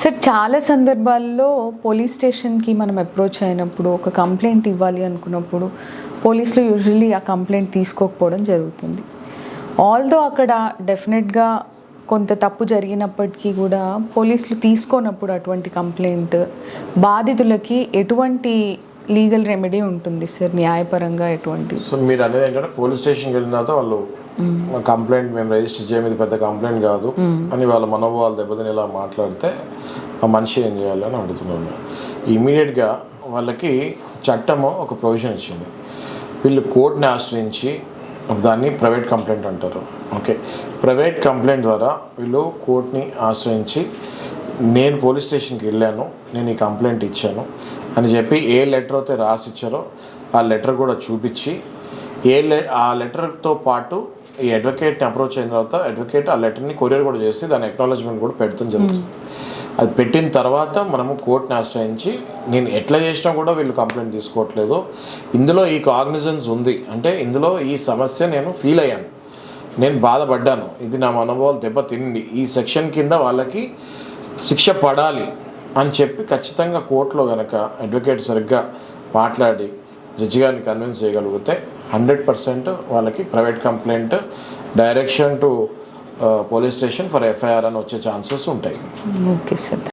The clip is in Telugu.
సార్ చాలా సందర్భాల్లో పోలీస్ స్టేషన్కి మనం అప్రోచ్ అయినప్పుడు ఒక కంప్లైంట్ ఇవ్వాలి అనుకున్నప్పుడు పోలీసులు యూజువల్లీ ఆ కంప్లైంట్ తీసుకోకపోవడం జరుగుతుంది. ఆల్దో అక్కడ డెఫినెట్గా కొంత తప్పు జరిగినప్పటికీ కూడా పోలీసులు తీసుకోనప్పుడు అటువంటి కంప్లైంట్ బాధితులకి ఎటువంటి లీగల్ రెమెడీ ఉంటుంది సార్, న్యాయపరంగా ఎటువంటి? సో మీరు అనేది ఏంటంటే పోలీస్ స్టేషన్కి వెళ్ళిన తర్వాత వాళ్ళు కంప్లైంట్ మేము రిజిస్టర్ చేయడం ఇది పెద్ద కంప్లైంట్ కాదు అని వాళ్ళ మనోభావాలు దెబ్బతిని ఇలా మాట్లాడితే ఆ మనిషి ఏం చేయాలని అడుగుతున్నాను. ఇమీడియట్గా వాళ్ళకి చట్టము ఒక ప్రొవిజన్ ఇచ్చింది. వీళ్ళు కోర్టుని ఆశ్రయించి దాన్ని ప్రైవేట్ కంప్లైంట్ అంటారు. ఓకే, ప్రైవేట్ కంప్లైంట్ ద్వారా వీళ్ళు కోర్టుని ఆశ్రయించి నేను పోలీస్ స్టేషన్కి వెళ్ళాను, నేను ఈ కంప్లైంట్ ఇచ్చాను అని చెప్పి ఏ లెటర్ అయితే రాసి ఇచ్చారో ఆ లెటర్ కూడా చూపించి ఆ లెటర్తో పాటు ఈ అడ్వకేట్ని అప్రోచ్ అయిన తర్వాత అడ్వకేట్ ఆ లెటర్ని కొరియర్ కూడా చేసి దాని అక్నాలజ్మెంట్ కూడా పెడతాం జరుగుతుంది. అది పెట్టిన తర్వాత మనము కోర్టుని ఆశ్రయించి నేను ఎట్లా చేసినా కూడా వీళ్ళు కంప్లైంట్ తీసుకోవట్లేదు, ఇందులో ఈ కాగ్నిజెన్స్ ఉంది అంటే ఇందులో ఈ సమస్య నేను ఫీల్ అయ్యాను, నేను బాధపడ్డాను, ఇది నా మనోభావాలు దెబ్బ తిండి, ఈ సెక్షన్ కింద వాళ్ళకి శిక్ష పడాలి అని చెప్పి ఖచ్చితంగా కోర్టులో కనుక అడ్వకేట్ సరిగ్గా మాట్లాడి జడ్జి గారిని కన్విన్స్ చేయగలిగితే 100% వాళ్ళకి private complaint direction to police station for FIR అని వచ్చే ఛాన్సెస్ ఉంటాయి. Okay sir.